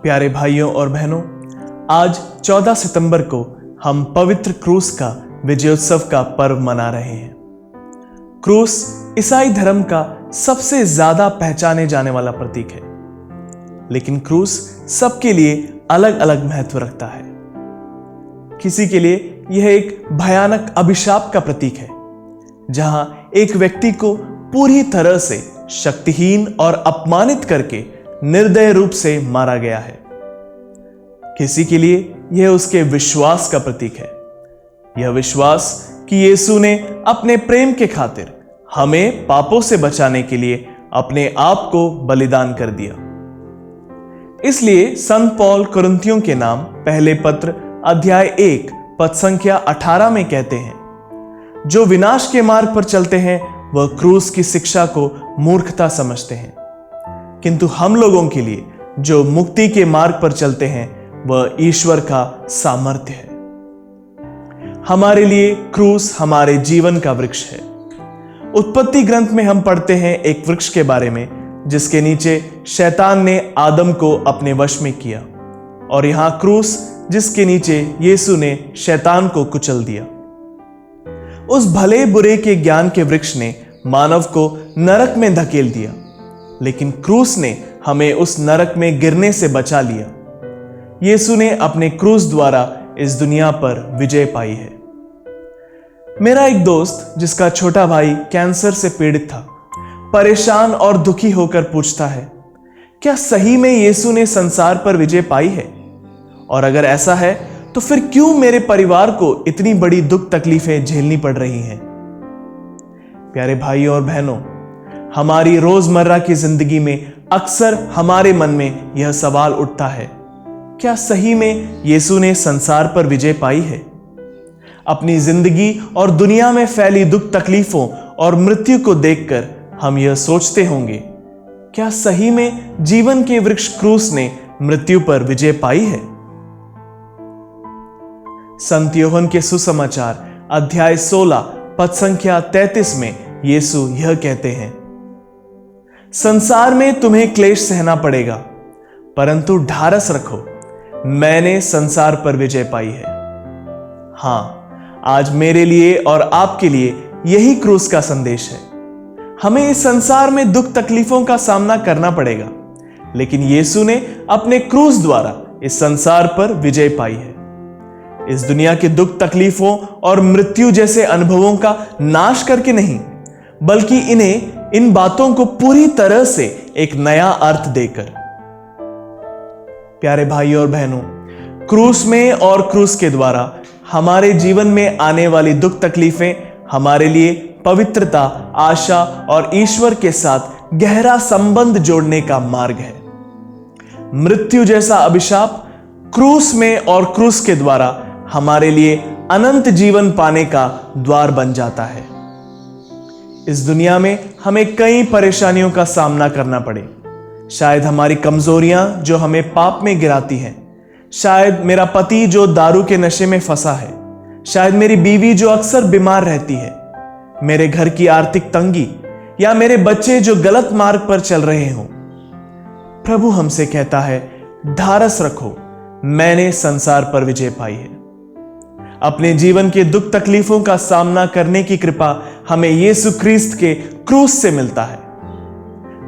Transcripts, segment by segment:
प्यारे भाइयों और बहनों, आज 14 सितंबर को हम पवित्र क्रूस का विजयोत्सव का पर्व मना रहे हैं। क्रूस ईसाई धर्म का सबसे ज्यादा पहचाने जाने वाला प्रतीक है, लेकिन क्रूस सबके लिए अलग अलग महत्व रखता है। किसी के लिए यह एक भयानक अभिशाप का प्रतीक है, जहां एक व्यक्ति को पूरी तरह से शक्तिहीन और अपमानित करके निर्दय रूप से मारा गया है। किसी के लिए यह उसके विश्वास का प्रतीक है, यह विश्वास कि यीशु ने अपने प्रेम के खातिर हमें पापों से बचाने के लिए अपने आप को बलिदान कर दिया। इसलिए संत पौल कुरिन्थियों के नाम पहले पत्र अध्याय 1 पद संख्या 18 में कहते हैं, जो विनाश के मार्ग पर चलते हैं वह क्रूस की शिक्षा को मूर्खता समझते हैं, किंतु हम लोगों के लिए जो मुक्ति के मार्ग पर चलते हैं वह ईश्वर का सामर्थ्य है। हमारे लिए क्रूस हमारे जीवन का वृक्ष है। उत्पत्ति ग्रंथ में हम पढ़ते हैं एक वृक्ष के बारे में, जिसके नीचे शैतान ने आदम को अपने वश में किया, और यहां क्रूस जिसके नीचे यीशु ने शैतान को कुचल दिया। उस भले बुरे के ज्ञान के वृक्ष ने मानव को नरक में धकेल दिया, लेकिन क्रूस ने हमें उस नरक में गिरने से बचा लिया। यीशु ने अपने क्रूस द्वारा इस दुनिया पर विजय पाई है। मेरा एक दोस्त जिसका छोटा भाई कैंसर से पीड़ित था, परेशान और दुखी होकर पूछता है, क्या सही में यीशु ने संसार पर विजय पाई है? और अगर ऐसा है तो फिर क्यों मेरे परिवार को इतनी बड़ी दुख तकलीफें झेलनी पड़ रही हैं? प्यारे भाइयों और बहनों, हमारी रोजमर्रा की जिंदगी में अक्सर हमारे मन में यह सवाल उठता है, क्या सही में यीशु ने संसार पर विजय पाई है? अपनी जिंदगी और दुनिया में फैली दुख तकलीफों और मृत्यु को देखकर हम यह सोचते होंगे, क्या सही में जीवन के वृक्ष क्रूस ने मृत्यु पर विजय पाई है? संत यूहन्ना के सुसमाचार अध्याय 16 पद संख्या 33 में यीशु यह कहते हैं, संसार में तुम्हें क्लेश सहना पड़ेगा, परंतु ढारस रखो, मैंने संसार पर विजय पाई है। हां, आज मेरे लिए और आपके लिए यही क्रूस का संदेश है। हमें इस संसार में दुख तकलीफों का सामना करना पड़ेगा, लेकिन यीशु ने अपने क्रूस द्वारा इस संसार पर विजय पाई है। इस दुनिया के दुख तकलीफों और मृत्यु जैसे अनुभवों का नाश करके नहीं, बल्कि इन बातों को पूरी तरह से एक नया अर्थ देकर। प्यारे भाइयों और बहनों, क्रूस में और क्रूस के द्वारा हमारे जीवन में आने वाली दुख तकलीफें हमारे लिए पवित्रता, आशा और ईश्वर के साथ गहरा संबंध जोड़ने का मार्ग है। मृत्यु जैसा अभिशाप क्रूस में और क्रूस के द्वारा हमारे लिए अनंत जीवन पाने का द्वार बन जाता है। इस दुनिया में हमें कई परेशानियों का सामना करना पड़े। शायद हमारी कमजोरियां जो हमें पाप में गिराती हैं, शायद मेरा पति जो दारू के नशे में फंसा है, शायद मेरी बीवी जो अक्सर बीमार रहती है, मेरे घर की आर्थिक तंगी, या मेरे बच्चे जो गलत मार्ग पर चल रहे हों। प्रभु हमसे कहता है, ढारस रखो, मैंने संसार पर विजय पाई है। अपने जीवन के दुख तकलीफों का सामना करने की कृपा हमें यीशु क्रिस्त के क्रूस से मिलता है।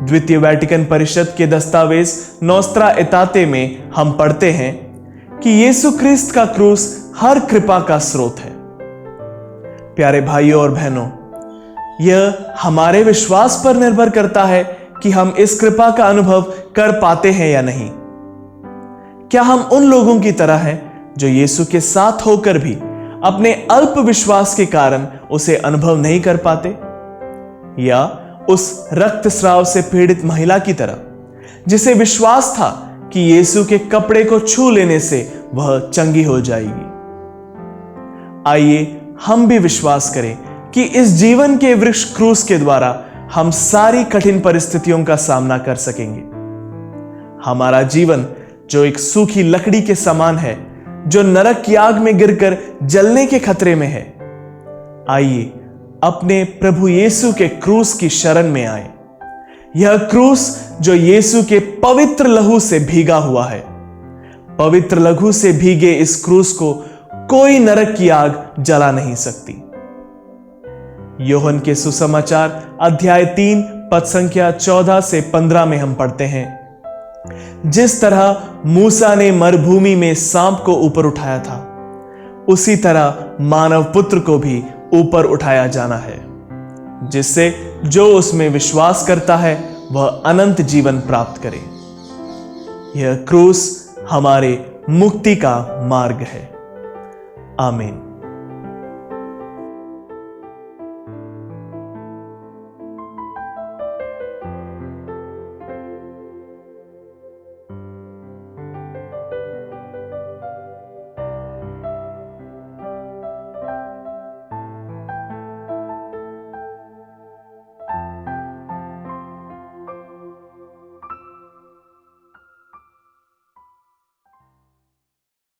द्वितीय वेटिकन परिषद के दस्तावेज नोस्त्रा एताते में हम पढ़ते हैं कि यीशु क्रिस्त का क्रूस हर कृपा का स्रोत है। प्यारे भाइयों और बहनों, यह हमारे विश्वास पर निर्भर करता है कि हम इस कृपा का अनुभव कर पाते हैं या नहीं। क्या हम उन लोगों की तरह हैं जो यीशु के साथ होकर भी अपने अल्प विश्वास के कारण उसे अनुभव नहीं कर पाते, या उस रक्तस्राव से पीड़ित महिला की तरह जिसे विश्वास था कि यीशु के कपड़े को छू लेने से वह चंगी हो जाएगी? आइए हम भी विश्वास करें कि इस जीवन के वृक्ष क्रूस के द्वारा हम सारी कठिन परिस्थितियों का सामना कर सकेंगे। हमारा जीवन जो एक सूखी लकड़ी के समान है, जो नरक की आग में गिरकर जलने के खतरे में है, आइए अपने प्रभु यीशु के क्रूस की शरण में आए। यह क्रूस जो यीशु के पवित्र लहू से भीगा हुआ है, पवित्र लघु से भीगे इस क्रूस को कोई नरक की आग जला नहीं सकती। यूहन्ना के सुसमाचार अध्याय 3 पद संख्या 14 से 15 में हम पढ़ते हैं, जिस तरह मूसा ने मरुभूमि में सांप को ऊपर उठाया था, उसी तरह मानव पुत्र को भी ऊपर उठाया जाना है, जिससे जो उसमें विश्वास करता है वह अनंत जीवन प्राप्त करे। यह क्रूस हमारे मुक्ति का मार्ग है। आमीन।